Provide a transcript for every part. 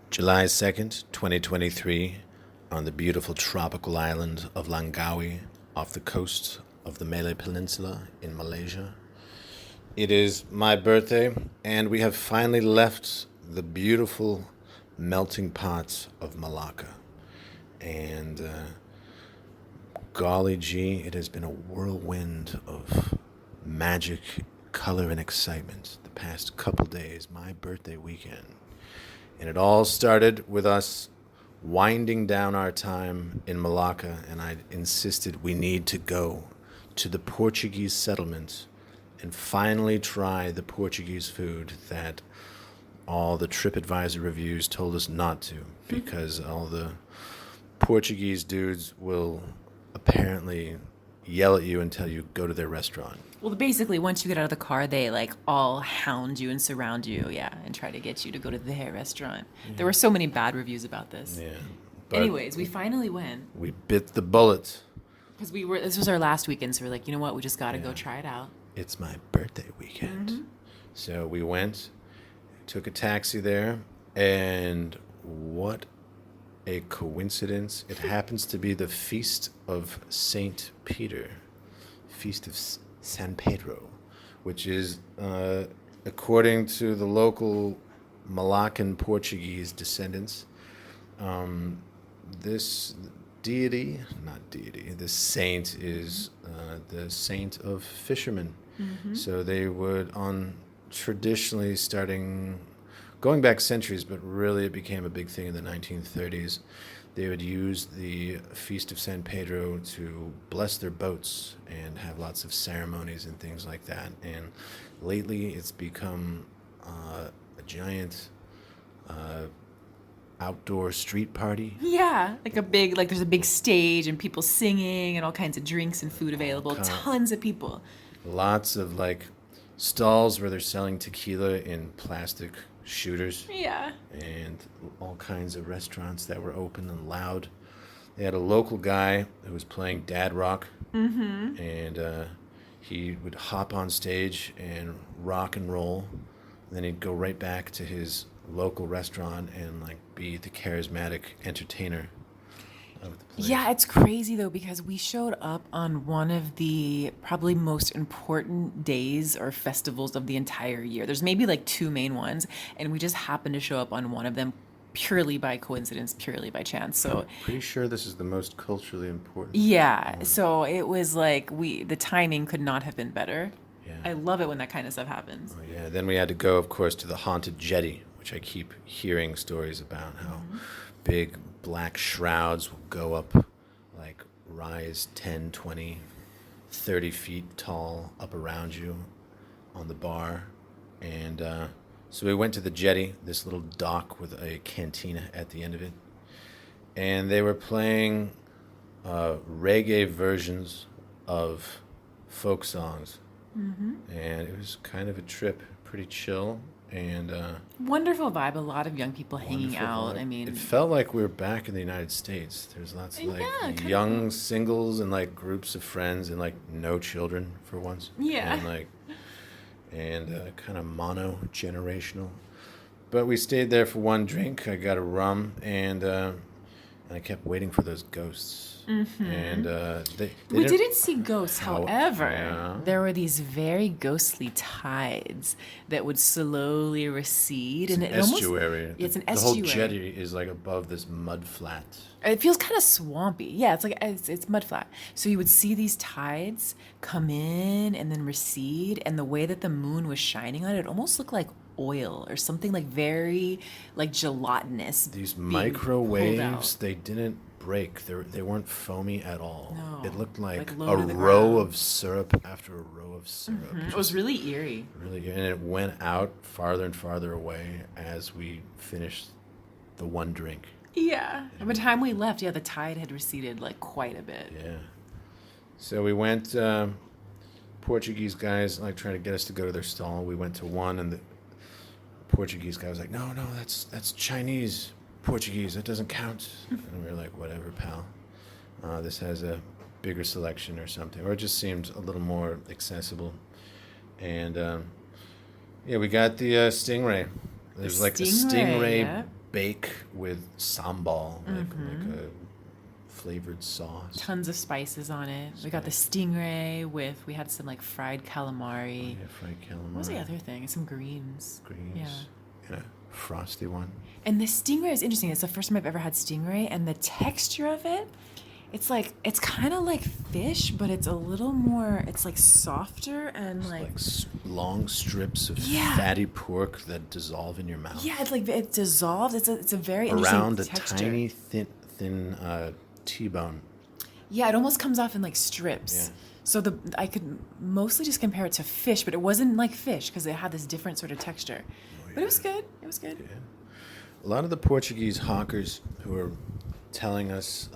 July 2nd, 2023, on the beautiful tropical island of Langkawi, off the coast of the Malay Peninsula in Malaysia. It is my birthday, and we have finally left the beautiful melting pot of Malacca. And golly gee, it has been a whirlwind of magic, color, and excitement the past couple days, my birthday weekend. And it all started with us winding down our time in Malacca, and I insisted we need to go to the Portuguese settlement and finally try the Portuguese food that all the TripAdvisor reviews told us not to, because all the Portuguese dudes will apparently yell at you until you go to their restaurant. Well, basically, once you get out of the car, they like all hound you and surround you, and try to get you to go to their restaurant. There were so many bad reviews about this. Yeah. Anyways, we finally went We bit the bullet. because this was our last weekend, so we're like, you know what, we just got to go Yeah. try it out. It's my birthday weekend. So we went, took a taxi there, and what a coincidence. It happens to be the feast of Saint Peter, feast of San Pedro, which is, according to the local Malaccan Portuguese descendants, this this saint is the saint of fishermen. So they would, traditionally going back centuries, but really it became a big thing in the 1930s. They would use the Feast of San Pedro to bless their boats and have lots of ceremonies and things like that. And lately it's become a giant outdoor street party. Yeah, there's a big stage and people singing and all kinds of drinks and food available. Tons of people. Lots of stalls where they're selling tequila in plastic shooters. Yeah. And all kinds of restaurants that were open and loud. They had a local guy who was playing dad rock, and he would hop on stage and rock and roll. And then he'd go right back to his local restaurant and be the charismatic entertainer of the place. Yeah, it's crazy though, because we showed up on one of the probably most important days or festivals of the entire year. There's maybe two main ones, and we just happened to show up on one of them purely by coincidence, purely by chance. So Pretty sure this is the most culturally important. yeah, so it was the timing could not have been better. Yeah. I love it when that kind of stuff happens. Oh, yeah. Then we had to go, of course, to the haunted jetty, which I keep hearing stories about, how big black shrouds will go up, rise 10, 20, 30 feet tall up around you on the bar. And so we went to the jetty, this little dock with a cantina at the end of it. And they were playing reggae versions of folk songs. And it was kind of a trip, pretty chill. And Wonderful vibe, a lot of young people hanging wonderful out. vibe. I mean, It felt like we were back in the United States. There's lots of Yeah, kinda young cool. singles and groups of friends and no children for once. Yeah. And kind of mono-generational. But we stayed there for one drink. I got a rum, and I kept waiting for those ghosts. And they we didn't- didn't see ghosts, however, yeah. there were these very ghostly tides that would slowly recede. It's and an it almost, estuary. it's an The whole estuary. jetty is above this mud flat. It feels kind of swampy. Yeah, it's mud flat. So you would see these tides come in and then recede, and the way that the moon was shining on it, it almost looked like oil or something very gelatinous. These being pulled microwaves, out. they didn't break. They weren't foamy at all. No, It looked like low a to the row ground. of syrup after a row of syrup. It was really eerie. Really, and it went out farther and farther away as we finished the one drink. Yeah. By the time we left, the tide had receded quite a bit. Yeah. So we went, Portuguese guys trying to get us to go to their stall. We went to one, and the Portuguese guy was like, no, that's Chinese Portuguese. That doesn't count. And we were like, whatever, pal. This has a bigger selection or something. Or it just seemed a little more accessible. And, we got the stingray. There's a stingray yeah. bake with sambal, like a flavored sauce. Tons of spices on it. We got the stingray we had some like fried calamari. Yeah, fried calamari. What was the other thing? Some greens. Greens. Yeah. And a frosty one. And the stingray is interesting. It's the first time I've ever had stingray, and the texture of it, it's kind of like fish, but it's a little more, it's like softer and like long strips of fatty pork that dissolve in your mouth. Yeah, it's like it dissolves. It's a very around interesting texture. Tiny thin T-bone. Yeah, it almost comes off in like strips. Yeah. So I could mostly just compare it to fish, but it wasn't like fish because it had this different sort of texture. But it was good. It was good. Yeah. A lot of the Portuguese hawkers who are telling us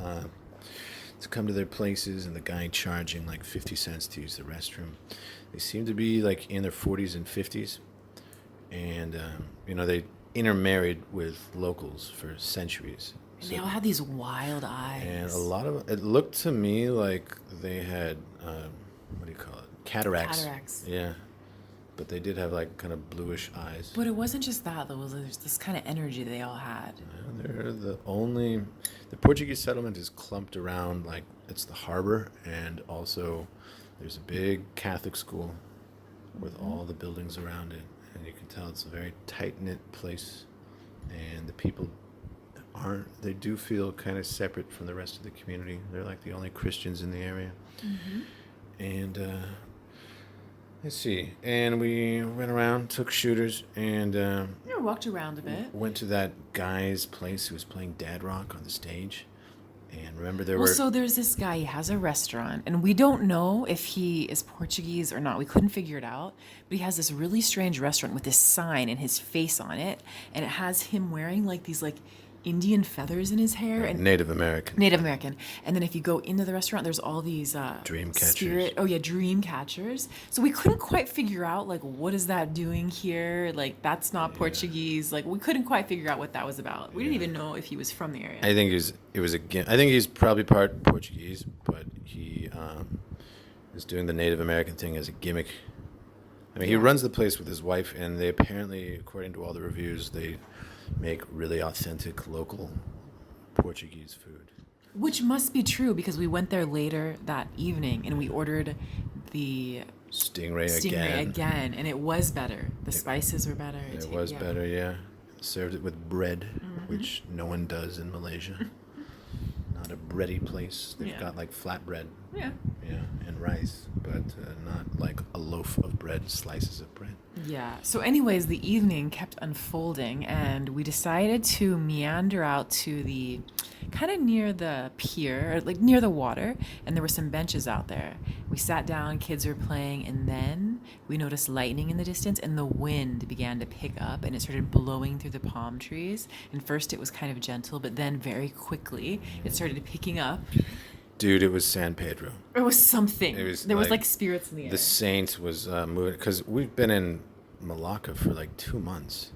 to come to their places, and the guy charging like 50 cents to use the restroom, they seem to be like in their 40s and 50s, and they intermarried with locals for centuries. And they all had these wild eyes. And a lot of it looked to me like they had what do you call it? Cataracts. Yeah. But they did have like kind of bluish eyes. But it wasn't just that, though. There's this kind of energy they all had. Yeah, they're the Portuguese settlement is clumped around, like it's the harbor, and also there's a big Catholic school with all the buildings around it, and you can tell it's a very tight-knit place, and the people they do feel kind of separate from the rest of the community. They're like the only Christians in the area. And let's see. And we went around, took shooters, and walked around a bit. Went to that guy's place who was playing dad rock on the stage. And remember so there's this guy, he has a restaurant, and we don't know if he is Portuguese or not. We couldn't figure it out. But he has this really strange restaurant with this sign and his face on it, and it has him wearing like these like Indian feathers in his hair. And Native American. And then if you go into the restaurant, there's all these dream catchers. Dream catchers. So we couldn't quite figure out like, what is that doing here? Like, that's not Portuguese. Like, we couldn't quite figure out what that was about. We didn't even know if he was from the area. I think he's probably part Portuguese, but he is doing the Native American thing as a gimmick. I mean, he runs the place with his wife, and they apparently, according to all the reviews, they make really authentic local Portuguese food. Which must be true, because we went there later that evening and we ordered the stingray again, and it was better. The spices were better. It was better, yeah. Served it with bread, which no one does in Malaysia. Not a bready place. They've got like flatbread. Yeah, and rice, but not like a loaf of bread, slices of bread. Yeah. So anyways, the evening kept unfolding, and we decided to meander out to the kind of near the pier, or like near the water, and there were some benches out there. We sat down, kids were playing, and then we noticed lightning in the distance, and the wind began to pick up, and it started blowing through the palm trees. And first it was kind of gentle, but then very quickly it started picking up. Dude, it was San Pedro. It was something. There was like spirits in the air. The saint was moving, because we've been in Malacca for like 2 months.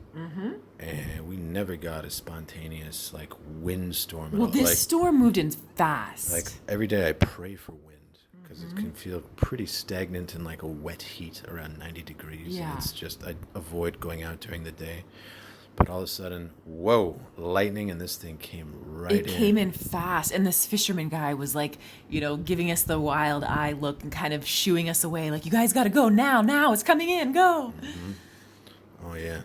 And we never got a spontaneous like windstorm. Well, this storm moved in fast. Like every day I pray for wind, because it can feel pretty stagnant in like a wet heat around 90 degrees. Yeah. And it's just, I avoid going out during the day. But all of a sudden, whoa, lightning, and this thing came right in. It came in fast, and this fisherman guy was like, giving us the wild eye look and kind of shooing us away, like, you guys got to go now, it's coming in, go. Oh, yeah.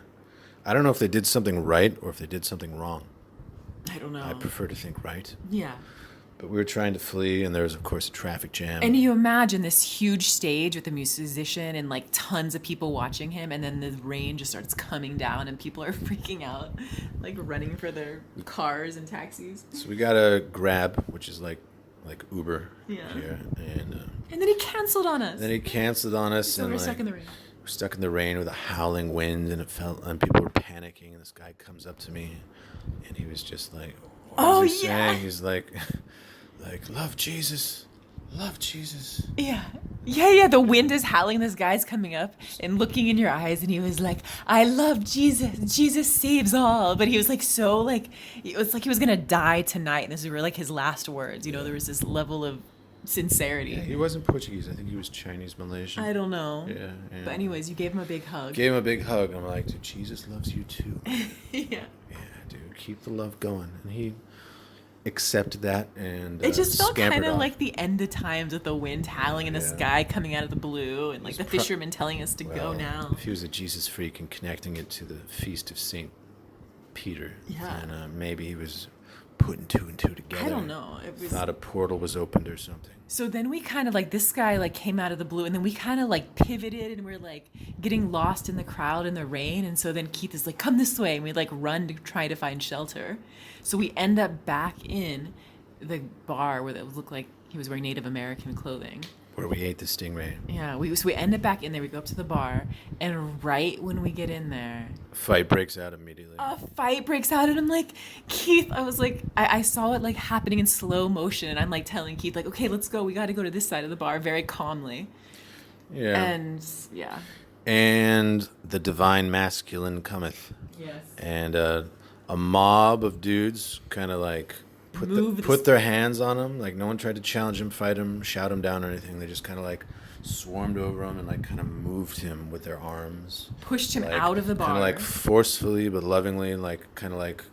I don't know if they did something right or if they did something wrong. I don't know. I prefer to think right. Yeah. But we were trying to flee, and there was, of course, a traffic jam. And you imagine this huge stage with a musician and like tons of people watching him, and then the rain just starts coming down, and people are freaking out, like running for their cars and taxis. So we got a Grab, which is like Uber here, and then he canceled on us. So we're stuck in the rain. We're stuck in the rain with a howling wind, and people were panicking. And this guy comes up to me, and he was just like, "What is he saying?" He's like, love Jesus. Yeah. The wind is howling. This guy's coming up and looking in your eyes, and he was like, I love Jesus. Jesus saves all. But he was like, it was like he was going to die tonight. And these were like his last words. There was this level of sincerity. Yeah, he wasn't Portuguese. I think he was Chinese Malaysian. I don't know. Yeah. But anyways, you gave him a big hug. I'm like, dude, Jesus loves you too. Yeah. Yeah, dude. keep the love going. And he accepted that and It just felt scampered kind of off. like the end of times with the wind howling in the Yeah. sky coming out of the blue, and like the fishermen telling us to go Well, now. if he was a Jesus freak and connecting it to the feast of Saint Peter, Yeah. then maybe he was putting two and two together. I don't know. It was. Thought a portal was opened or something. So then we kind of like this guy like came out of the blue, and then we kind of like pivoted, and we're like getting lost in the crowd in the rain. And so then Keith is like, "Come this way," and we like run to try to find shelter. So we end up back in the bar where it looked like he was wearing Native American clothing. Where we ate the stingray. Yeah, so we end up back in there. We go up to the bar, and right when we get in there, Fight breaks out immediately. a fight breaks out, and I'm like, Keith, I was like, I saw it like happening in slow motion, and I'm like telling Keith like, okay, let's go. We got to go to this side of the bar very calmly. Yeah. And yeah. And the divine masculine cometh. Yes. And a mob of dudes kind of like put their hands on him. Like no one tried to challenge him, fight him, shout him down or anything. They just kind of like swarmed over him and like kind of moved him with their arms. Pushed him like, out of the bar. Kind of like forcefully but lovingly, like kind of like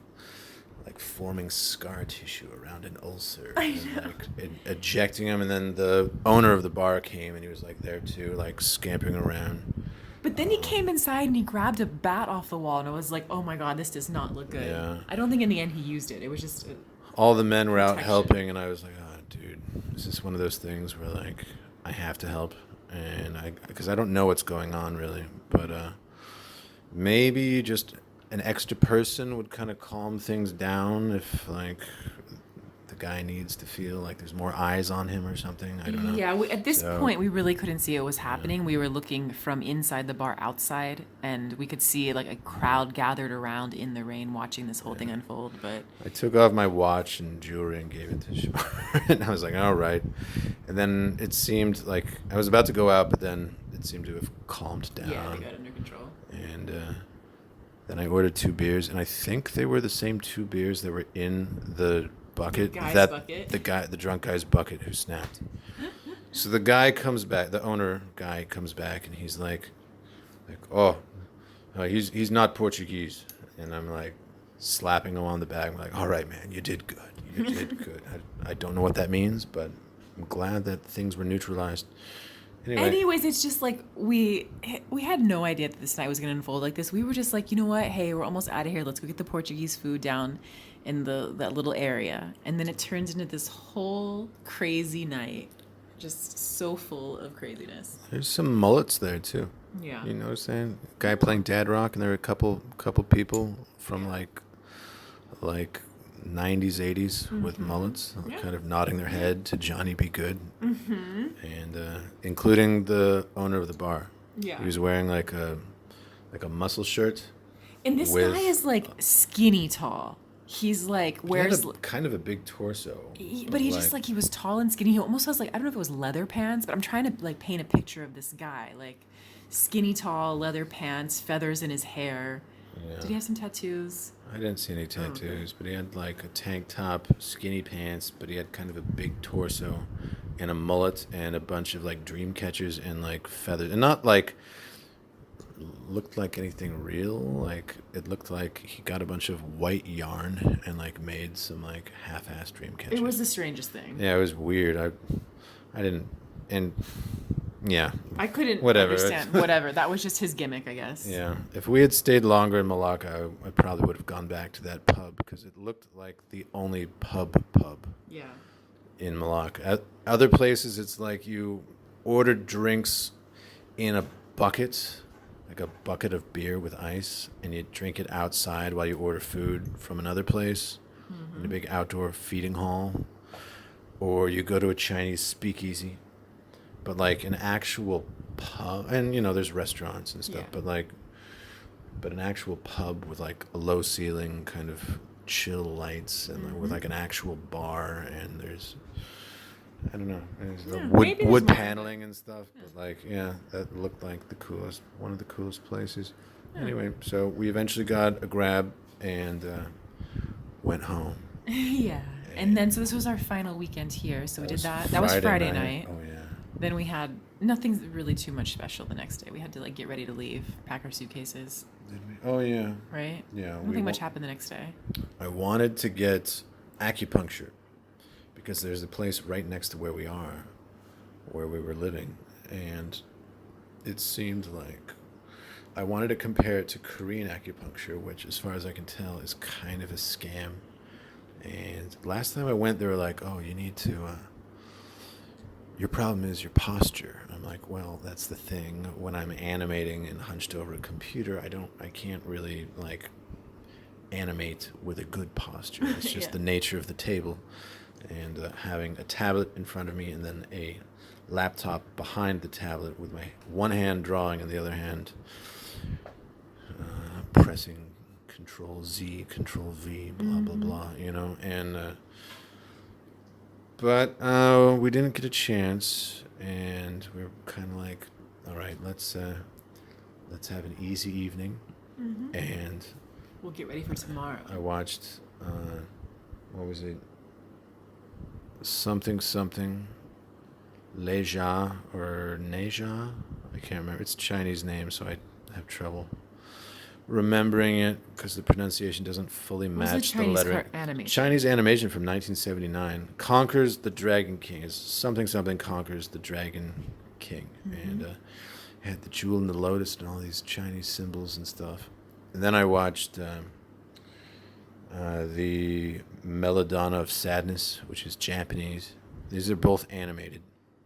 forming scar tissue around an ulcer. And, like ejecting him. And then the owner of the bar came and he was like there too, like scampering around. But then he came inside and he grabbed a bat off the wall, and I was like, oh my God, this does not look good. Yeah. I don't think in the end he used it. It was just... All the men were out Protection. helping, and I was like, oh, dude, this is one of those things where, like, I have to help, because I don't know what's going on, really, but maybe just an extra person would kind of calm things down if, like, the guy needs to feel like there's more eyes on him or something. I don't know. Yeah, at this point, we really couldn't see what was happening. We were looking from inside the bar outside, and we could see like a crowd gathered around in the rain watching this whole thing unfold. But I took off my watch and jewelry and gave it to Shamar, and I was like, all right. And then it seemed like I was about to go out, but then it seemed to have calmed down. yeah, they got under control. And then I ordered 2 beers, and I think they were the same 2 beers that were in the bucket. Bucket? The drunk guy's bucket who snapped. So the guy comes back, the owner guy comes back, and he's like, he's not Portuguese. And I'm like slapping him on the back. I'm like, all right, man, you did good. You did good. I don't know what that means, but I'm glad that things were neutralized. Anyways, it's just like we had no idea that this night was going to unfold like this. We were just like, you know what? Hey, we're almost out of here. Let's go get the Portuguese food down in that little area. And then it turns into this whole crazy night, just so full of craziness. There's some mullets there too. Yeah. You know what I'm saying? Guy playing dad rock, and there were a couple people from like 90s, 80s with mullets, kind of nodding their head to Johnny Be Good, and including the owner of the bar. Yeah. He was wearing like a muscle shirt. And this guy is like skinny tall. He's like wears He had kind of a big torso. But he just like he was tall and skinny. He almost has like I don't know if it was leather pants, but I'm trying to like paint a picture of this guy like skinny tall, leather pants, feathers in his hair. Yeah. Did he have some tattoos? I didn't see any tattoos, but he had like a tank top, skinny pants, but he had kind of a big torso and a mullet and a bunch of like dream catchers and like feathers. And not like looked like anything real. Like it looked like he got a bunch of white yarn and like made some like half-assed dream catchers. It was the strangest thing. Yeah, it was weird. I didn't, and yeah. I couldn't Whatever. understand. Whatever. That was just his gimmick, I guess. Yeah. If we had stayed longer in Malacca, I probably would have gone back to that pub because it looked like the only pub Yeah. in Malacca. At other places, it's like you ordered drinks in a bucket, like a bucket of beer with ice, and you drink it outside while you order food from another place in a big outdoor feeding hall. Or you go to a Chinese speakeasy. But like an actual pub, and you know, there's restaurants and stuff, but an actual pub with like a low ceiling, kind of chill lights, and with like an actual bar, and there's, I don't know, there's the wood paneling and stuff, but like, yeah, that looked like one of the coolest places. Yeah. Anyway, so we eventually got a grab and went home. Yeah. And then, so this was our final weekend here, so we did that. That was Friday night. Oh, yeah. Then we had Nothing's really too much special the next day. We had to like get ready to leave, pack our suitcases, Did we? Oh yeah. right? Yeah. I don't think much happened the next day. I wanted to get acupuncture because there's a place right next to where we are, where we were living, and it seemed like I wanted to compare it to Korean acupuncture, which, as far as I can tell, is kind of a scam. And last time I went, they were like, "Oh, you need to. Your problem is your posture." I'm like, "Well, that's the thing. When I'm animating and hunched over a computer, I can't really like animate with a good posture. It's just Yeah. the nature of the table, and having a tablet in front of me and then a laptop behind the tablet with my one hand drawing and the other hand pressing Control Z, Control V, blah blah blah, and but we didn't get a chance, and we were kind of like, all right, let's have an easy evening, and We'll get ready for tomorrow. I watched what was it? Something Leja or Neja. I can't remember. It's a Chinese name, so I have trouble remembering it because the pronunciation doesn't fully match the lettering. Animation? Chinese animation from 1979 conquers the Dragon King. Is something conquers the Dragon King, and had the jewel and the lotus and all these Chinese symbols and stuff. And then I watched the Melodonna of Sadness, which is Japanese. These are both animated,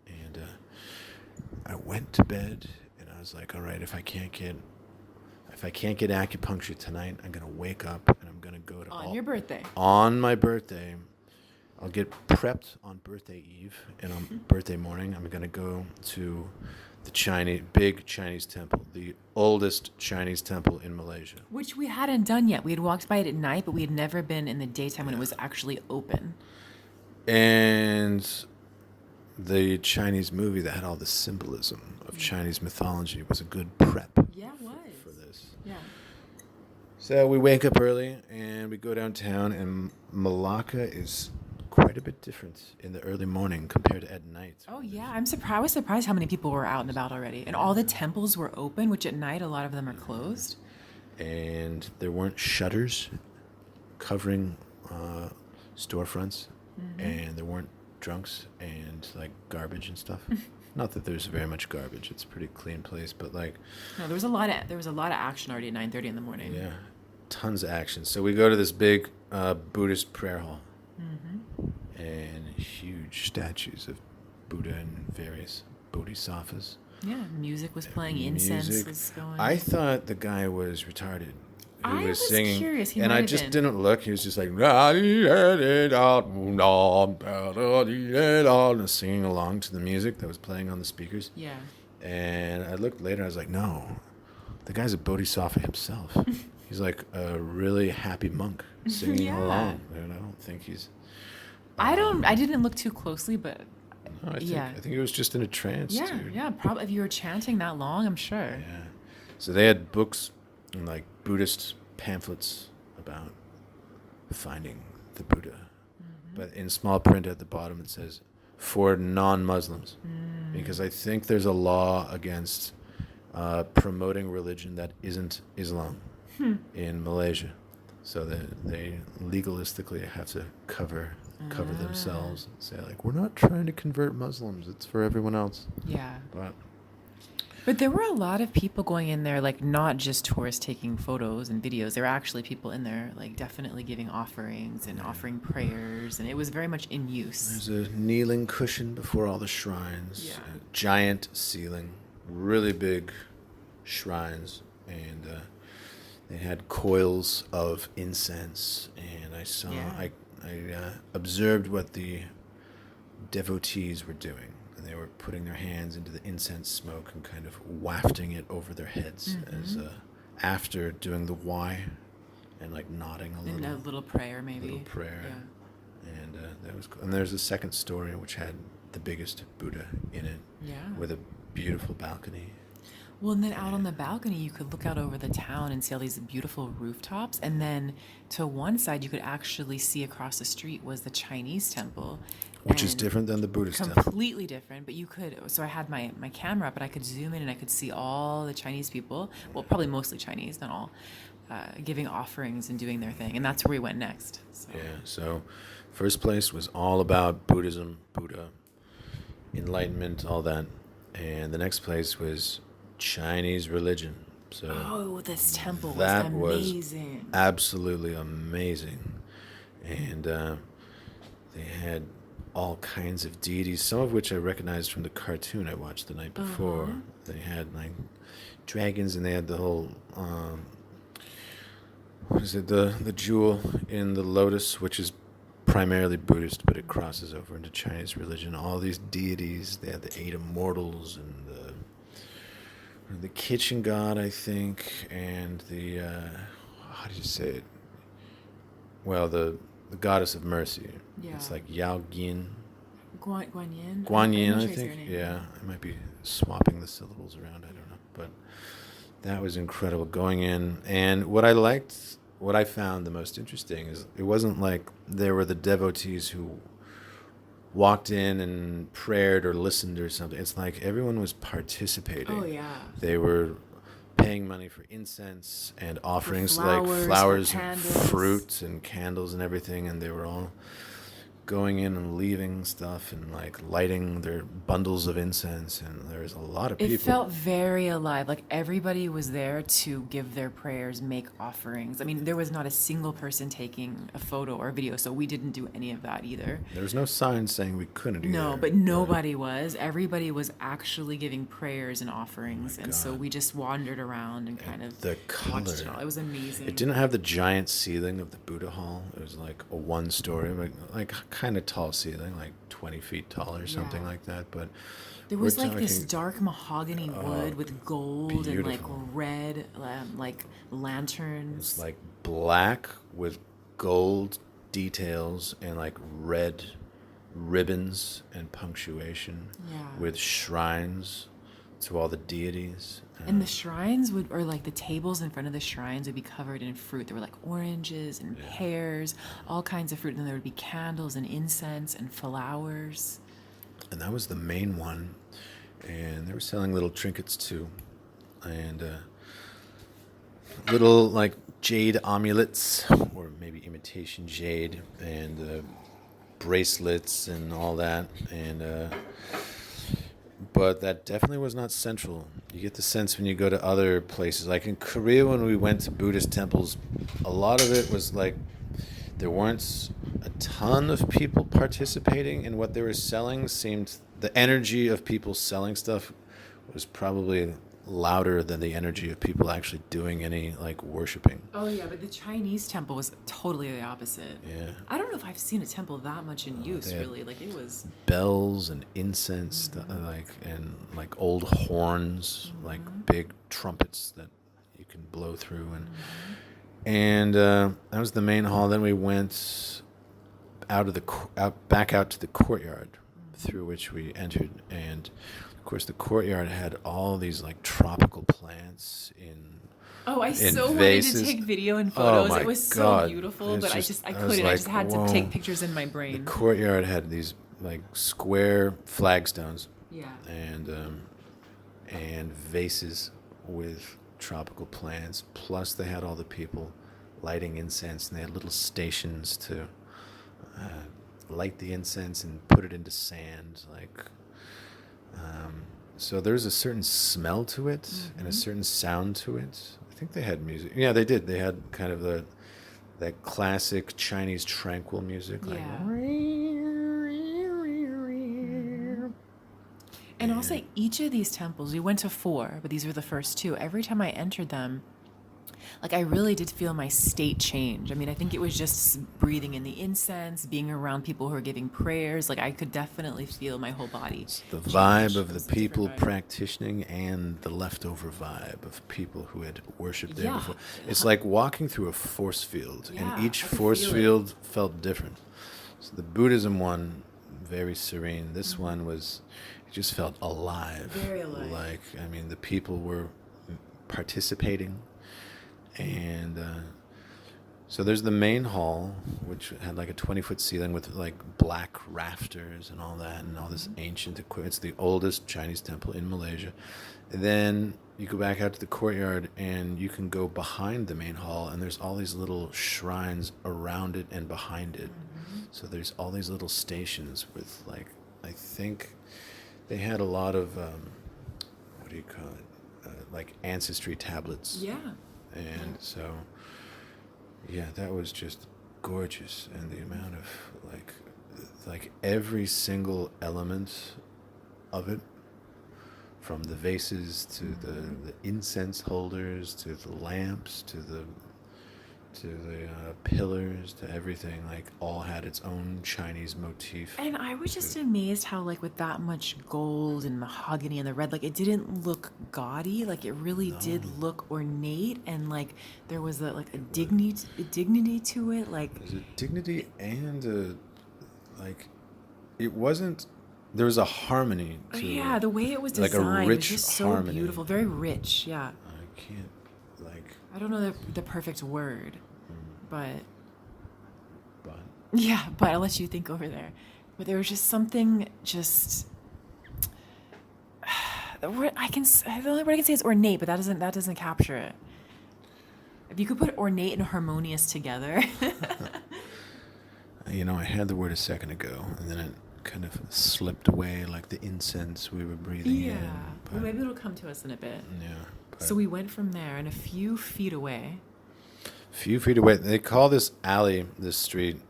and I went to bed and I was like, all right, if I can't get acupuncture tonight, I'm gonna wake up and I'm gonna go to On your birthday. on my birthday. I'll get prepped on birthday eve, and on birthday morning, I'm gonna go to the big Chinese temple, the oldest Chinese temple in Malaysia. Which we hadn't done yet. We had walked by it at night, but we had never been in the daytime when it was actually open. And the Chinese movie that had all the symbolism of Chinese mythology was a good prep. Yeah, it was. For this. Yeah. So we wake up early and we go downtown, and Malacca is quite a bit different in the early morning compared to at night. Oh yeah, I was surprised how many people were out and about already, and all the temples were open, which at night a lot of them are closed. And there weren't shutters covering storefronts, and there weren't drunks and like garbage and stuff. Not that there's very much garbage; it's a pretty clean place, but like No, there was a lot of action already at 9:30 in the morning. yeah, tons of action. So we go to this big Buddhist prayer hall, and huge statues of Buddha and various bodhisattvas. Yeah, music was playing, incense was going. I thought the guy was retarded. He I was singing, curious. He and might I have just been. didn't look. He was just like and singing along to the music that was playing on the speakers. Yeah. And I looked later. I was like, no, the guy's a bodhisattva himself. He's like a really happy monk singing Yeah. along. And I don't think he's. I didn't look too closely, but No, I Yeah. think he was just in a trance, yeah, dude. yeah. Probably if you were chanting that long, I'm sure. Yeah. So they had books and like Buddhist pamphlets about finding the Buddha. But in small print at the bottom it says for non-Muslims. Because I think there's a law against promoting religion that isn't Islam in Malaysia. So they legalistically have to cover themselves and say like, we're not trying to convert Muslims, it's for everyone else. Yeah. But there were a lot of people going in there, like not just tourists taking photos and videos. There were actually people in there, like definitely giving offerings and offering prayers, and it was very much in use. there's a kneeling cushion before all the shrines, Yeah. a giant ceiling, really big shrines, and they had coils of incense, and I saw, Yeah. I observed what the devotees were doing. And they were putting their hands into the incense smoke and kind of wafting it over their heads as after doing the Y and like nodding a And a little prayer, maybe. little prayer. Yeah. And that was cool. And there's a second story which had the biggest Buddha in it, Yeah. with a beautiful balcony. Well, and then out on the balcony, you could look out over the town and see all these beautiful rooftops. And then to one side, you could actually see across the street was the Chinese temple. Which is and different than the Buddhist temple. completely different. But you could, so I had my camera up, and I could zoom in and I could see all the Chinese people, well, probably mostly Chinese, not all, giving offerings and doing their thing. And that's where we went next. So. Yeah, so first place was all about Buddhism, Buddha, enlightenment, all that. And the next place was Chinese religion. So Oh, this temple was that was amazing. absolutely amazing. And they had all kinds of deities, some of which I recognized from the cartoon I watched the night before. They had like dragons, and they had the whole what is it, the jewel in the lotus, which is primarily Buddhist, but it crosses over into Chinese religion. All these deities. They had the eight immortals and the kitchen god, I think, and the how do you say it? Well, the goddess of mercy. Yeah. It's like Yao Yin. Guan Yin? Guan Yin, I'm not I sure it's her think. name. Yeah, I might be swapping the syllables around. I don't know, but that was incredible going in. And what I found the most interesting is it wasn't like there were the devotees who walked in and prayed or listened or something. It's like everyone was participating. Oh, yeah. They were paying money for incense and offerings, like flowers, flowers for and candles. fruit and candles and everything, and they were all going in and leaving stuff and like lighting their bundles of incense, and there was a lot of people. It felt very alive. Like everybody was there to give their prayers, make offerings. I mean, there was not a single person taking a photo or a video, so we didn't do any of that either. There was no sign saying we couldn't either. No, but nobody was. Everybody was actually giving prayers and offerings, and so God. we just wandered around and kind of The watched it color. all. It was amazing. It didn't have the giant ceiling of the Buddha hall. It was like a one-story, like kind of tall ceiling, like 20 feet tall or something Yeah. like that. But There was we're like this talking- dark mahogany wood with gold and like beautiful. red, like lanterns. It's like black with gold details and like red ribbons and punctuation Yeah. with shrines to all the deities. And the shrines or like the tables in front of the shrines would be covered in fruit. There were like oranges and pears, all kinds of fruit. And then there would be candles and incense and flowers. And that was the main one. And they were selling little trinkets too. And little like jade amulets, or maybe imitation jade, and bracelets and all that. And but that definitely was not central. You get the sense when you go to other places, like in Korea when we went to Buddhist temples, a lot of it was like there weren't a ton of people participating in what they were selling. Seemed the energy of people selling stuff was probably louder than the energy of people actually doing any like worshiping. Oh yeah, but the Chinese temple was totally the opposite. Yeah. I don't know if I've seen a temple that much in use, they had- really. Like it was. Bells and incense, and like old horns, like big trumpets that you can blow through, and that was the main hall. Then we went back out to the courtyard, through which we entered, and of course the courtyard had all these like tropical plants in. Oh, I in so vases. wanted to take video and Oh photos. my It was God. so beautiful, It's but just- I I was couldn't. I like, just had whoa. to take pictures in my The brain. courtyard had these like square flagstones Yeah. and vases with tropical plants. Plus, they had all the people lighting incense, and they had little stations to light the incense and put it into sand. So there's a certain smell to it and a certain sound to it. I think they had music. Yeah, they did. They had kind of that classic Chinese tranquil music, like. Yeah. And also, each of these temples, we went to 4, but these were the first 2. Every time I entered them, like I really did feel my state change. I mean, I think it was just breathing in the incense, being around people who are giving prayers. Like I could definitely feel my whole body. The change. vibe It of the was a different people vibe. practicing and the leftover vibe of people who had worshipped there Yeah. before. It's like walking through a force field, Yeah, and each I could force feel it. field felt different. So the Buddhism one, very serene. This one was, it just felt alive. Very alive. Like, I mean, the people were participating, and So there's the main hall, which had like a 20-foot ceiling with like black rafters and all that, and all this ancient equipment. It's the oldest Chinese temple in Malaysia. And then you go back out to the courtyard, and you can go behind the main hall, and there's all these little shrines around it and behind it. So there's all these little stations with like, I think they had a lot of what do you call it? Like ancestry tablets. Yeah. And so. Yeah, that was just gorgeous, and the amount of like every single element of it, from the vases to the incense holders to the lamps to the pillars to everything, like all had its own Chinese motif. And I was just amazed how, like, with that much gold and mahogany and the red, like, it didn't look gaudy. Like, it really did look ornate, and like there was a dignity to it. Like, There's a dignity and like it wasn't. There was a harmony to yeah, the way it was like designed a was rich just so harmony. beautiful, very rich. Yeah, I can't like, I don't know the perfect word, but but yeah, but I'll let you think over there. But there was just something, just the only word I can say is ornate, but that doesn't capture it. If you could put ornate and harmonious together, I had the word a second ago, and then it kind of slipped away, like the incense we were breathing in. well, But, maybe it'll come to us in a bit. yeah. But So we went from there, and a few feet away. few feet away, they call this alley, this street,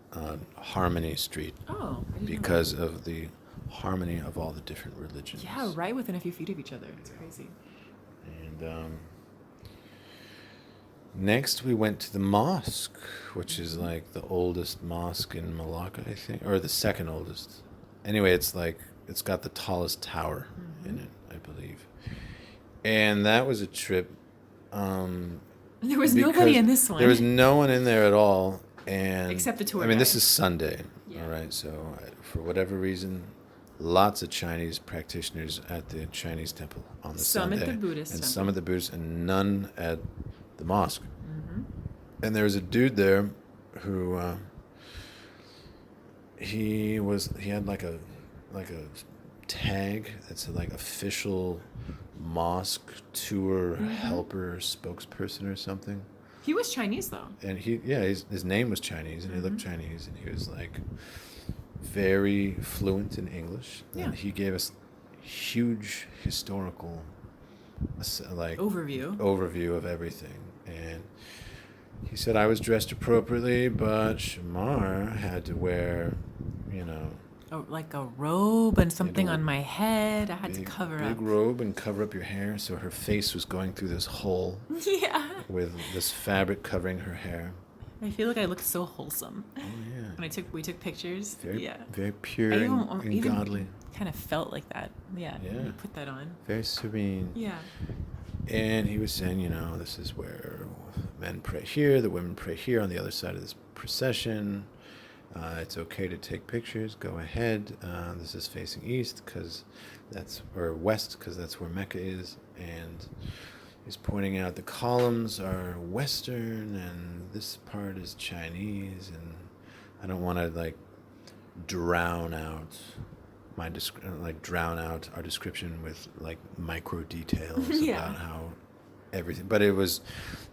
Harmony Street, Oh, I didn't know because of the harmony of all the different religions. that. Yeah, right within a few feet of each other. It's crazy. And next we went to the mosque, which is like the oldest mosque in Malacca, I think, or the second oldest. Anyway, it's got the tallest tower in it, I believe. And that was a trip. There was nobody because in this one. There was no one in there at all, and Except the tour I mean, this guide. is Sunday, Yeah. all right. So for whatever reason, lots of Chinese practitioners at the Chinese temple on the Some at Sunday, the Buddhist and temple. some at the Buddhist, and none at the mosque. Mm-hmm. And there was a dude there who he had like a tag that's like official mosque tour helper spokesperson or something. He was Chinese, though. And his name was Chinese, and he looked Chinese, and he was like very fluent in English. Yeah. And he gave us huge historical like overview of everything. And he said I was dressed appropriately, but Shamar had to wear, Like a robe and something a on my head. I had to big, cover big up. robe and cover up your hair, so her face was going through this hole Yeah. with this fabric covering her hair. I feel like I looked so wholesome. Oh yeah. When we took pictures. Very, Yeah. very pure I and even godly. kind of felt like that. Yeah. Yeah. When you put that on. Very serene. Yeah. And he was saying, this is where men pray here, the women pray here on the other side of this procession. It's okay to take pictures. Go ahead. This is facing east or west because that's where Mecca is. And he's pointing out the columns are Western and this part is Chinese. And I don't want to drown out our description with micro details Yeah. about how everything. But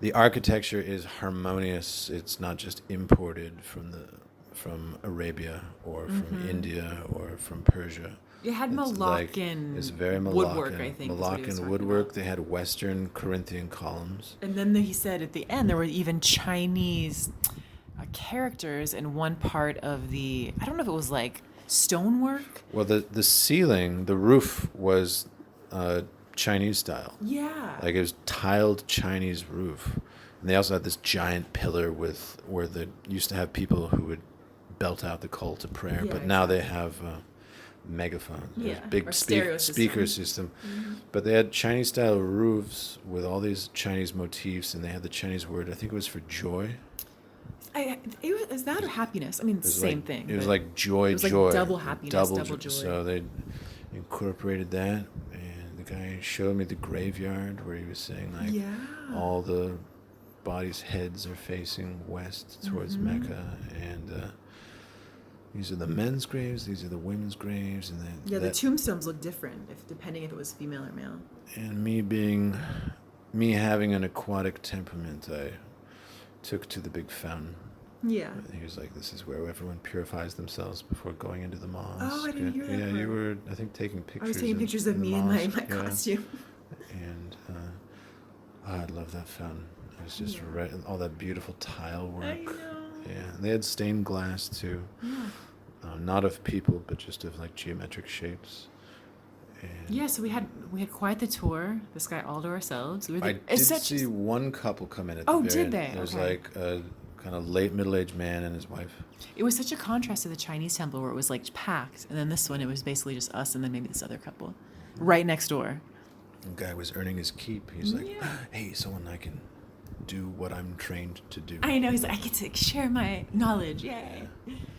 the architecture is harmonious. It's not just imported from Arabia or from India or from Persia. It had It's Malaccan it's very Malaccan. woodwork, I think. is what he was Malaccan talking woodwork. about. They had Western Corinthian columns. And then he said at the end there were even Chinese characters in one part of the. I don't know if it was like stonework. Well, the ceiling, the roof was Chinese style. Yeah. Like it was tiled Chinese roof. And they also had this giant pillar where they used to have people who would belt out the call to prayer, Yeah, but now they exactly. have megaphones. Yeah, There's big or stereo speaker system. system. But they had Chinese style roofs with all these Chinese motifs, and they had the Chinese word, I think it was for joy. Is that or happiness? I mean, it's the same thing. It was but like joy, it was like joy. double happiness, double joy. So they incorporated that, and the guy showed me the graveyard where he was saying Yeah. all the bodies' heads are facing west towards Mecca, and these are the men's graves, these are the women's graves, and then Yeah, the tombstones look different depending if it was female or male. And me having an aquatic temperament, I took to the big fountain. Yeah. He was like, "This is where everyone purifies themselves before going into the mosque." Oh, I didn't hear that Yeah, part. you were, I think, taking pictures. I was taking pictures of me in my costume. And I love that fountain. It was just all that beautiful tile work. I know. Yeah, and they had stained glass too. Yeah. Not of people, but just of like geometric shapes. And Yeah, so we had quite the tour. This guy all to ourselves. I did see one couple come in at the Oh, very did end. they? There was Okay. like a kind of late middle-aged man and his wife. It was such a contrast to the Chinese temple where it was like packed, and then this one it was basically just us and then maybe this other couple, right next door. The guy was earning his keep. He's like, Yeah. "Hey, someone I can do what I'm trained to do." I know. He's like, I get to share my knowledge. Yay!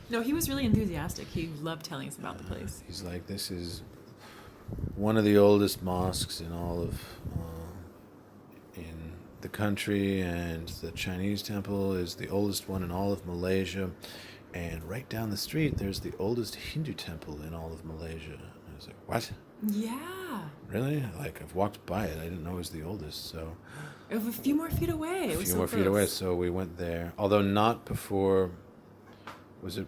No, he was really enthusiastic. He loved telling us about the place. He's like, "This is one of the oldest mosques in all of in the country, and the Chinese temple is the oldest one in all of Malaysia, and right down the street there's the oldest Hindu temple in all of Malaysia." I was like, "What? Yeah. Really? Like, I've walked by it. I didn't know it was the oldest." So A few more feet away. It a was few so more close. feet away. So we went there, although not before. Was it?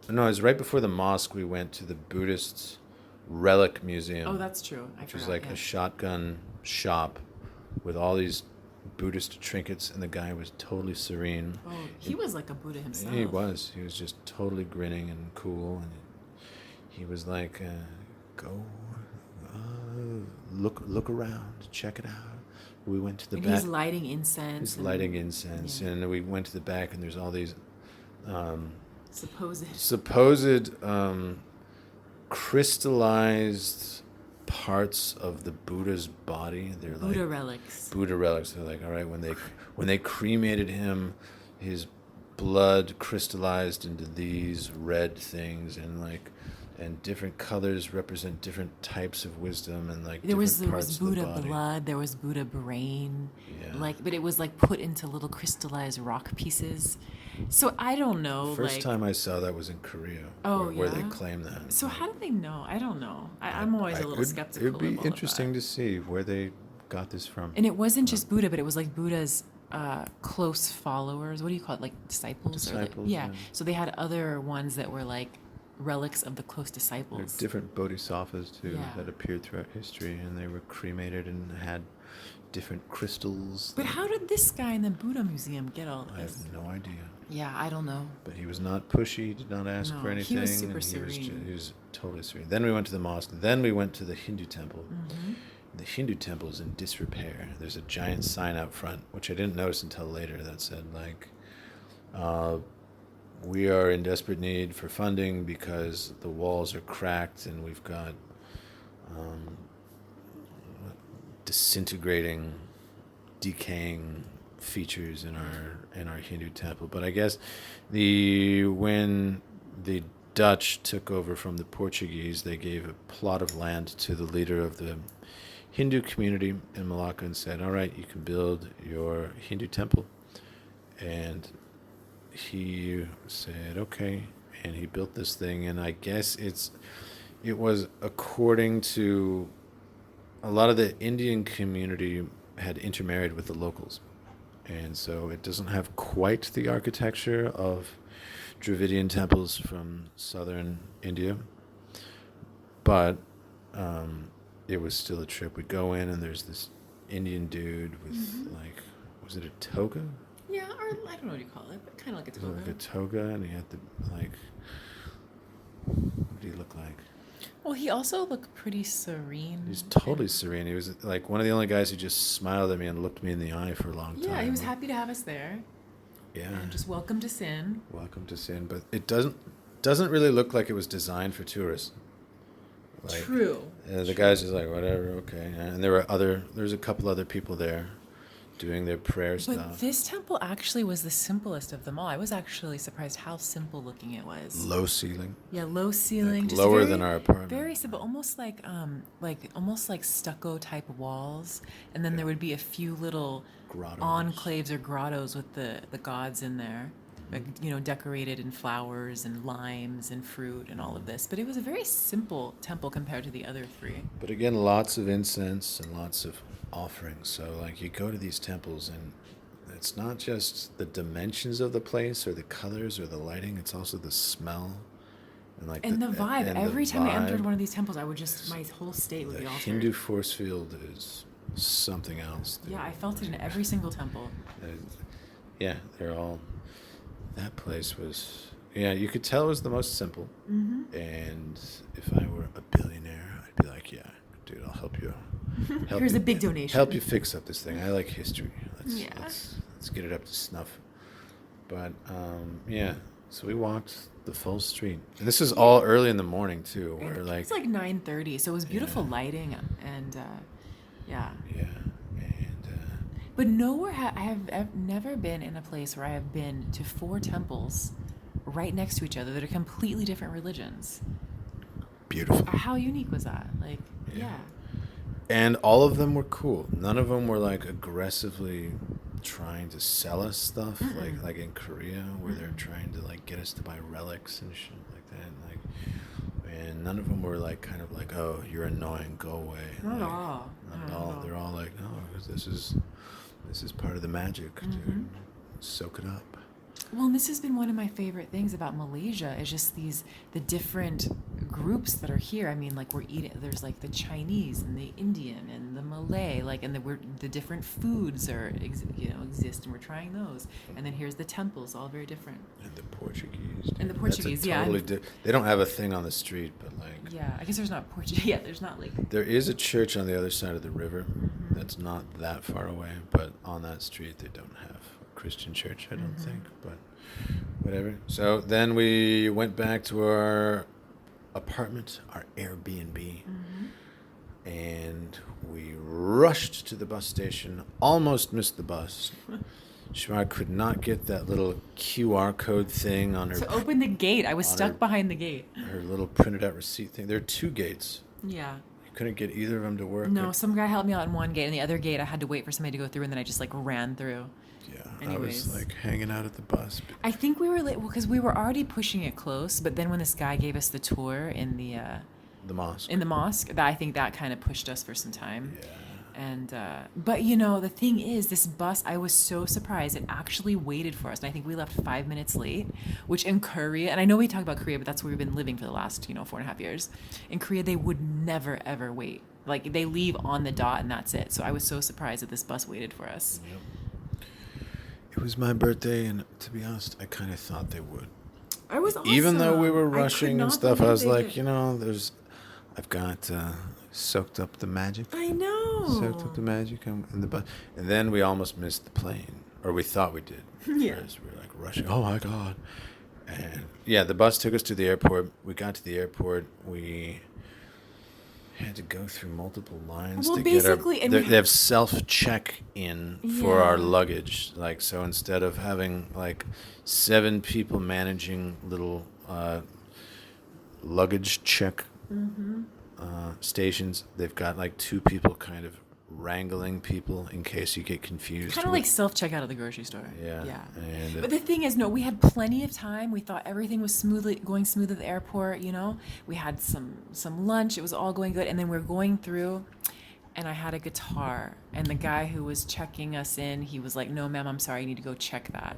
No, it was right before the mosque. We went to the Buddhist relic museum. Oh, that's true. Which was like a shotgun shop with all these Buddhist trinkets, and the guy was totally serene. Oh, he was like a Buddha himself. He was. He was just totally grinning and cool, and he was like, "Go, look around, check it out." We went to the And back. he's lighting incense. He's lighting incense, yeah. and we went to the back, and there's all these supposed crystallized parts of the Buddha's body. They're Buddha like relics. Buddha relics. They're like, all right, when they cremated him, his blood crystallized into these red things, and different colors represent different types of wisdom, and like There was parts Buddha of the body. blood. There was Buddha brain. Yeah. But it was like put into little crystallized rock pieces. So I don't know. First time I saw that was in Korea. Oh, where they yeah? claim that. So how did they know? I don't know. I'm always a little skeptical. It would be of all interesting of to see where they got this from. And it wasn't just Buddha, but it was like Buddha's close followers. What do you call it? Like disciples? Disciples, yeah. yeah. So they had other ones that were like relics of the close disciples. There are different bodhisattvas too Yeah. that appeared throughout history, and they were cremated and had different crystals. But how did this guy in the Buddha museum get all I this? have no idea. Yeah, I don't know. But he was not pushy. He did not ask No, for he anything. was super and serene. He was totally serene. Then we went to the mosque. Then we went to the Hindu temple. Mm-hmm. The Hindu temple is in disrepair. There's a giant sign out front, which I didn't notice until later, that said like, "We are in desperate need for funding because the walls are cracked and we've got disintegrating, decaying features in our Hindu temple." But I guess when the Dutch took over from the Portuguese, they gave a plot of land to the leader of the Hindu community in Malacca and said, "All right, you can build your Hindu temple." And he said, "Okay," and he built this thing. And I guess it was according to a lot of the Indian community had intermarried with the locals, and so it doesn't have quite the architecture of Dravidian temples from southern India, but it was still a trip. We go in, and there's this Indian dude with like, was it a toga? Yeah, or I don't know what you call it, but kind of like a toga. Like a toga, and he had the like. What did he look like? Well, he also looked pretty serene. He's totally serene. He was like one of the only guys who just smiled at me and looked me in the eye for a long time. Yeah, he was happy to have us there. Yeah. And just welcome to Sin. Welcome to Sin, but it doesn't really look like it was designed for tourists. Like, True. The guy's just like, whatever, okay. And there's a couple other people there doing their prayer But stuff. this temple actually was the simplest of them all. I was actually surprised how simple looking it was. Low ceiling, Yeah, low ceiling, just lower very, than our apartment. very simple, like almost like stucco type walls, and then there would be a few little Grottos. enclaves or grottos with the gods in there, like, decorated in flowers and limes and fruit and all of this. But it was a very simple temple compared to the other three. But again, lots of incense and lots of offerings. So like you go to these temples and it's not just the dimensions of the place or the colors or the lighting, it's also the smell and like And the vibe. and Every the time I entered vibe. one of these temples, I would just, my whole state would The be altered. Hindu force field is something else. Yeah, I felt it in every single temple. Yeah, they're all. That place was. Yeah, you could tell it was the most simple. Mm-hmm. And if I were a billionaire, I'd be like, yeah, dude, I'll help you. Here's a big donation. Help you fix up this thing. I like history. Yeah. Let's get it up to snuff. But yeah, so we walked the full street, and this is all early in the morning too. And Where it's like 9:30, so it was beautiful lighting and yeah. yeah, and But nowhere I've never been in a place where I have been to 4 temples right next to each other that are completely different religions. beautiful. How unique was that? Like, yeah. And all of them were cool. None of them were like aggressively trying to sell us stuff, like in Korea, where they're trying to like get us to buy relics and shit like that. And none of them were like kind of like, oh, you're annoying, go away. Not at Like, all. Not at all. They're all like, no, 'cause this is part of the magic, dude. Soak it up. Well, and this has been one of my favorite things about Malaysia is just the different groups that are here. I mean, like we're eating. There's like the Chinese and the Indian and the Malay, like, and the different foods exist, and we're trying those. And then here's the temples, all very different. And the Portuguese. Dude. And the That's a Portuguese, yeah. totally they don't have a thing on the street, but like. Yeah, I guess there's not Portuguese. Yeah, there's not like. There is a church on the other side of the river that's not that far away, but on that street they don't have a Christian church, I don't think, but whatever. So then we went back to our apartment, our Airbnb, and we rushed to the bus station, almost missed the bus. Shamar could not get that little QR code thing on her To open the gate, I was on stuck her- behind the gate. her little printed out receipt thing. There are 2 gates. Yeah. You couldn't get either of them to work. No, some guy helped me out in one gate, and the other gate I had to wait for somebody to go through, and then I just like ran through. Yeah, Anyways. I was like hanging out at the bus. I think we were late because we were already pushing it close, but then when this guy gave us the tour in The mosque. the mosque, that I think that kind of pushed us for some time. Yeah. And but the thing is, this bus, I was so surprised, it actually waited for us, and I think we left 5 minutes late, which in Korea, and I know we talk about Korea, but that's where we've been living for the last 4.5 years. In Korea, they would never ever wait. Like they leave on the dot and that's it. So I was so surprised that this bus waited for us. Yep. It was my birthday, and to be honest, I kind of thought they would. I was awesome. Even though we were I could rushing and not stuff, I believe was they like, did. I've got soaked up the magic. I know. Soaked up the magic in the bus. And then we almost missed the plane, or we thought we did. Yeah. Whereas we were like rushing. Oh my God. And yeah, the bus took us to the airport. We got to the airport. We had to go through multiple lines Well, to get our. basically, and They we- have self check-in for our Yeah. luggage. Like, so instead of having like 7 people managing little luggage check stations, they've got like 2 people kind of wrangling people in case you get confused. Kind of with- like self-checkout at the grocery store. Yeah. Yeah. And But the thing is, no, we had plenty of time. We thought everything was going smooth at the airport, We had some lunch. It was all going good. And then we're going through, and I had a guitar. And the guy who was checking us in, he was like, no, ma'am, I'm sorry. You need to go check that.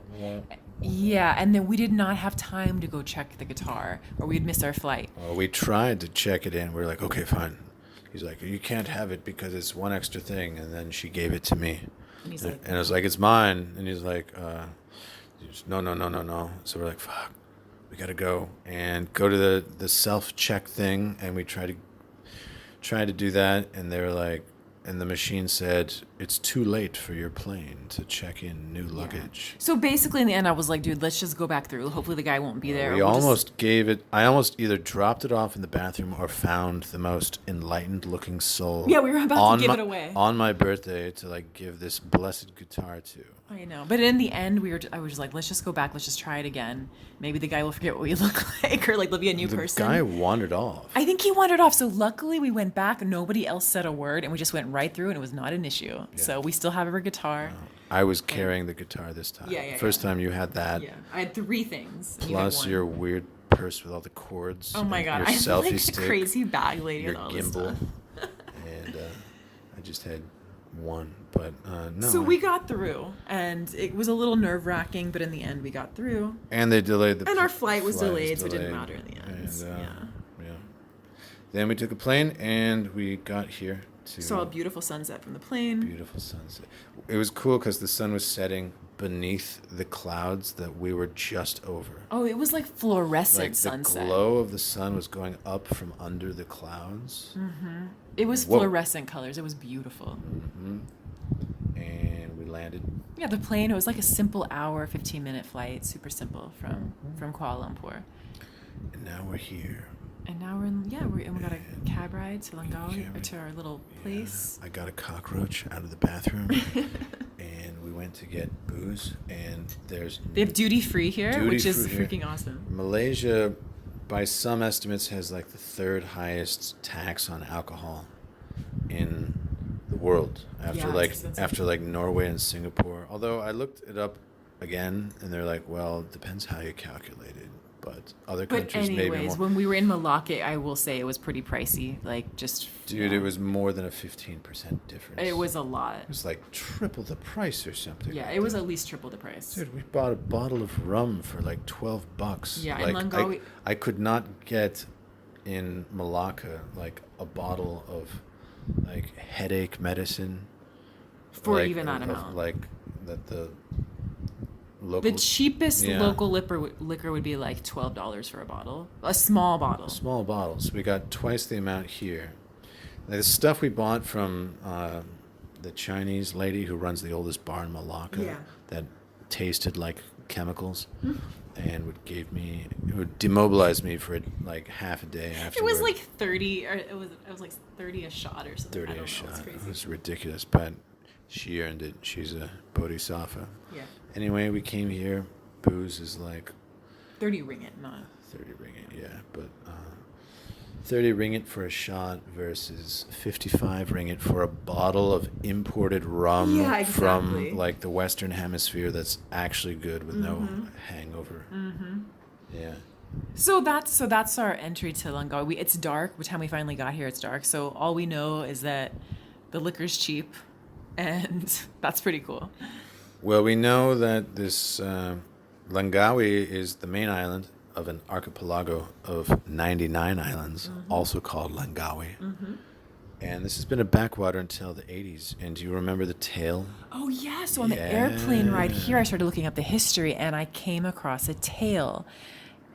Yeah. And then we did not have time to go check the guitar, or we'd miss our flight. well, we tried to check it in. We were like, okay, fine. He's like, you can't have it because it's one extra thing. And then she gave it to me. And he's like, And I was like, it's mine. And he's like, no. So we're like, fuck, we got to go and go to the self-check thing. And we tried to do that. And they were like, and the machine said, it's too late for your plane to check in new luggage. So basically, in the end, I was like, dude, let's just go back through. Hopefully, the guy won't be there. We We'll almost gave it. I almost either dropped it off in the bathroom or found the most enlightened-looking soul. Yeah, we were about to give my, it away on my birthday to like give this blessed guitar to. I know, but in the end, I was just like, let's just go back. Let's just try it again. Maybe the guy will forget what we look like, or like there'll be a new person. The guy wandered off. I think he wandered off. So luckily, we went back. Nobody else said a word, and we just went right through, and it was not an issue. Yeah. So we still have our guitar. I was carrying the guitar this time. First time you had that. Yeah, I had 3 things. Plus your weird purse with all the cords. Oh my god, your I selfie like stick, a crazy bag lady your with all gimbal, this stuff. and I just had one, but no. So we got through, and it was a little nerve-wracking, but in the end, we got through. And they delayed and our flight was delayed, so it didn't matter in the end. And, Then we took a plane, and we got here. Saw a beautiful sunset from the plane. Beautiful sunset. It was cool because the sun was setting beneath the clouds that we were just over. Oh, it was like fluorescent sunset. The glow of the sun was going up from under the clouds. Mm-hmm. It was fluorescent colors. It was beautiful. Mm-hmm. And we landed. Yeah, the plane, it was like a simple hour, 15-minute flight. Super simple from Kuala Lumpur. And now we're here. And now we got a cab ride to Langkawi, or to our little place. I got a cockroach out of the bathroom, and we went to get booze. And they have duty free here, which is freaking awesome. Malaysia, by some estimates, has like the 3rd highest tax on alcohol in the world after like Norway and Singapore. Although I looked it up again, and they're like, well, it depends how you calculate it. But other countries maybe more. When we were in Malacca, I will say it was pretty pricey. Like just dude, it was more than a 15% difference. It was a lot. It was like triple the price or something. Yeah, it was at least triple the price. Dude, we bought a bottle of rum for like $12. Yeah, like, in Langkawi. I could not get in Malacca like a bottle of like headache medicine for even that amount. Like that the local, the cheapest local liquor would be like $12 for a bottle. A small bottle. Small bottles. We got twice the amount here. The stuff we bought from the Chinese lady who runs the oldest bar in Malacca that tasted like chemicals and would demobilize me for like half a day afterwards. It was like 30, or it was like 30 a shot or something. 30 a shot. It was ridiculous, but she earned it. She's a bodhisattva. Yeah. Anyway, we came here. Booze is like 30 ringgit, not 30 ringgit, yeah. But 30 ringgit for a shot versus 55 ringgit for a bottle of imported rum from like the Western Hemisphere that's actually good with no hangover. Mm-hmm. Yeah. So that's our entry to Langkawi. It's dark. By the time we finally got here, it's dark. So all we know is that the liquor's cheap, and that's pretty cool. Well, we know that this Langkawi is the main island of an archipelago of 99 islands, also called Langkawi. Mm-hmm. And this has been a backwater until the 80s. And do you remember the tale? Oh, yeah. So on the airplane ride here, I started looking up the history, and I came across a tale.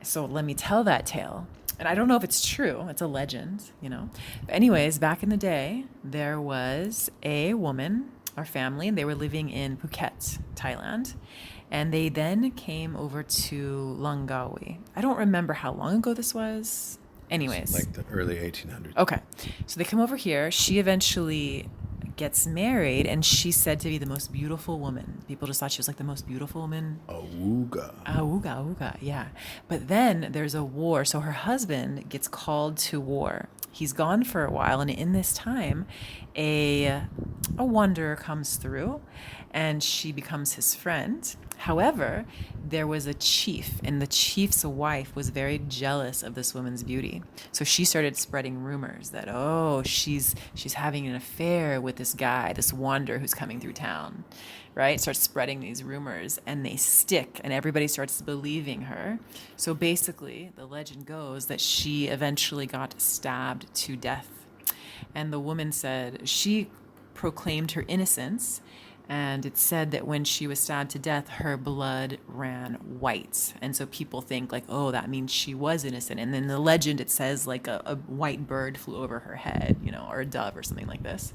So let me tell that tale. And I don't know if it's true. It's a legend, you know. But anyways, back in the day, there was a woman, our family, and they were living in Phuket, Thailand. And they then came over to Langkawi. I don't remember how long ago this was. Anyways. Like the early 1800s. Okay. So they come over here. She eventually gets married, and she's said to be the most beautiful woman. People just thought she was like the most beautiful woman. Awooga, yeah. But then there's a war. So her husband gets called to war. He's gone for a while, and in this time, a wanderer comes through, and she becomes his friend. However, there was a chief, and the chief's wife was very jealous of this woman's beauty. So she started spreading rumors that, she's having an affair with this guy, this wanderer who's coming through town, right? Starts spreading these rumors, and they stick, and everybody starts believing her. So basically, the legend goes that she eventually got stabbed to death. And the woman said she proclaimed her innocence, and it said that when she was stabbed to death, her blood ran white. And so people think like, that means she was innocent. And then the legend, it says like a white bird flew over her head, or a dove or something like this.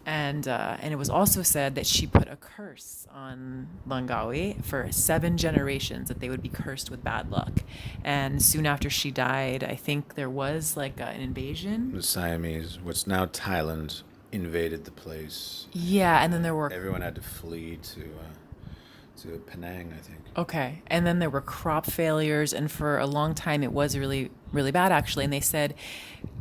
And it was also said that she put a curse on Langkawi for 7 generations, that they would be cursed with bad luck. And soon after she died, I think there was like an invasion. The Siamese, what's now Thailand, invaded the place. Yeah, and then there were Everyone had to flee to Penang, I think. Okay. And then there were crop failures, and for a long time it was really, really bad actually. And they said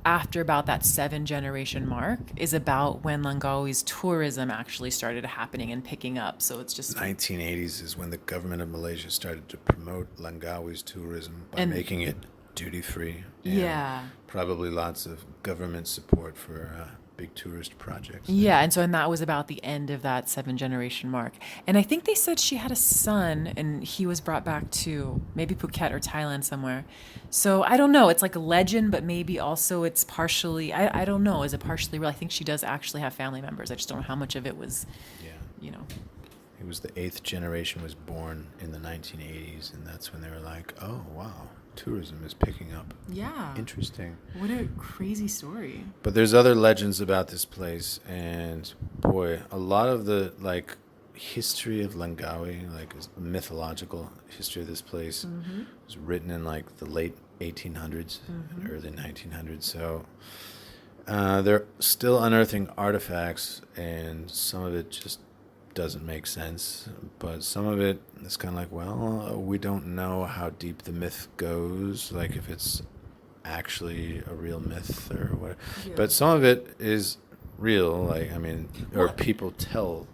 after about that 7 generation mark is about when Langkawi's tourism actually started happening and picking up. So it's just 1980s is when the government of Malaysia started to promote Langkawi's tourism by making it duty free. Yeah. Probably lots of government support for big tourist projects. Yeah, and that was about the end of that 7 generation mark. And I think they said she had a son and he was brought back to maybe Phuket or Thailand somewhere. So I don't know. It's like a legend, but maybe also it's partially, I don't know. Is it partially real? I think she does actually have family members. I just don't know how much of it was, you know. It was the 8th generation was born in the 1980s, and that's when they were like, oh, wow, tourism is picking up. Yeah. Interesting. What a crazy story. But there's other legends about this place, and boy, a lot of the history of Langkawi, like mythological history of this place, was written in like the late 1800s and early 1900s. So they're still unearthing artifacts, and some of it just doesn't make sense, but some of it is kind of like, well, we don't know how deep the myth goes, like if it's actually a real myth or what. Yeah. But some of it is real, like, I mean, or people tell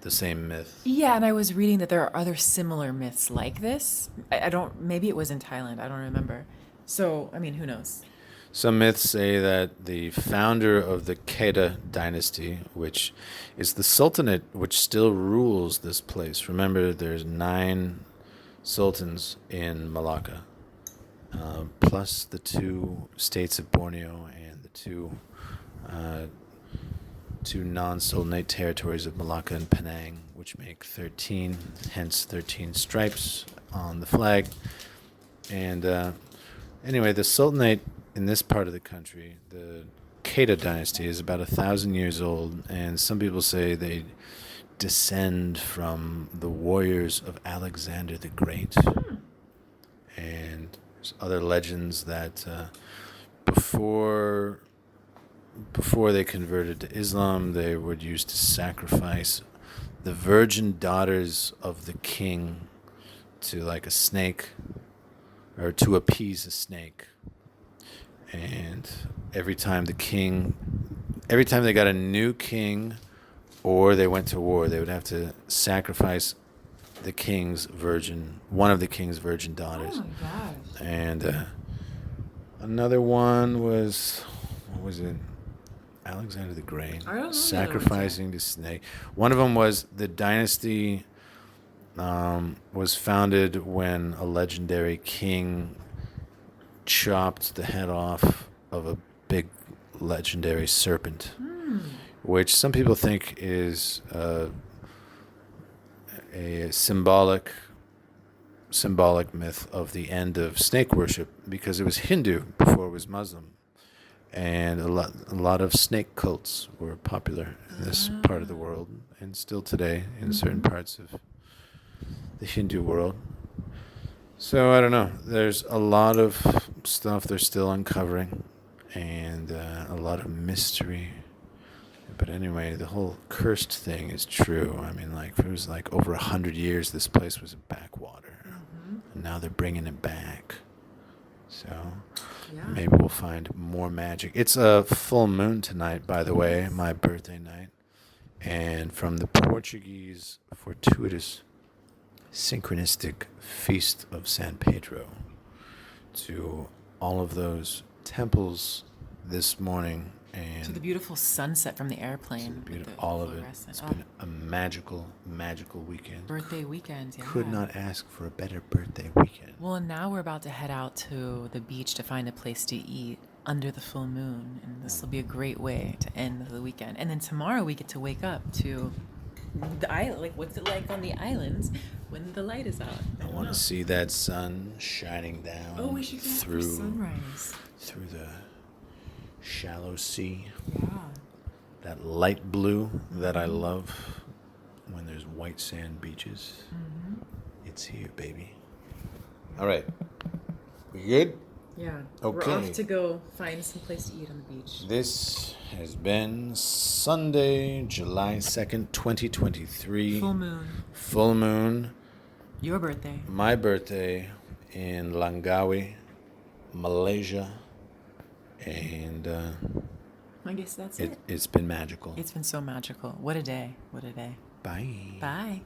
the same myth. Yeah, and I was reading that there are other similar myths like this. I don't, maybe it was in Thailand, I don't remember. So, I mean, who knows? Some myths say that the founder of the Kedah dynasty, which is the sultanate which still rules this place. Remember, there's 9 sultans in Malacca, plus the 2 states of Borneo and the two non-sultanate territories of Malacca and Penang, which make 13, hence 13 stripes on the flag. And anyway, the sultanate in this part of the country, the Kedah dynasty, is about 1,000 years old, and some people say they descend from the warriors of Alexander the Great. And there's other legends that before they converted to Islam, they would used to sacrifice the virgin daughters of the king to like a snake, or to appease a snake. And every time they got a new king or they went to war, they would have to sacrifice one of the king's virgin daughters. Oh my gosh. And another one was, what was it? Alexander the Great. I don't know. Sacrificing the snake. One of them was the dynasty was founded when a legendary king chopped the head off of a big legendary serpent, which some people think is a symbolic myth of the end of snake worship, because it was Hindu before it was Muslim, and a lot of snake cults were popular in this part of the world, and still today in certain parts of the Hindu world. So I don't know. There's a lot of stuff they're still uncovering, and a lot of mystery. But anyway, the whole cursed thing is true. I mean, like, it was like over 100 years this place was a backwater, and now they're bringing it back. So maybe we'll find more magic. It's a full moon tonight, by the way, my birthday night, and from the Portuguese fortuitous synchronistic feast of San Pedro to all of those temples this morning, and to the beautiful sunset from the airplane. All of it. It's been a magical weekend. Birthday weekend, yeah. Could not ask for a better birthday weekend. Well, and now we're about to head out to the beach to find a place to eat under the full moon, and this will be a great way to end the weekend. And then tomorrow we get to wake up to the island. Like, what's it like on the islands when the light is out? I want to see that sun shining down we should go through for sunrise. through the shallow sea. Yeah. that light blue that I love when there's white sand beaches. It's here, baby. All right. We good? Yeah. Okay. We're off to go find some place to eat on the beach. This has been Sunday, July 2nd, 2023. Full moon. Full moon. Your birthday. My birthday in Langkawi, Malaysia. And I guess that's it. it's been magical. It's been so magical. What a day. What a day. Bye. Bye.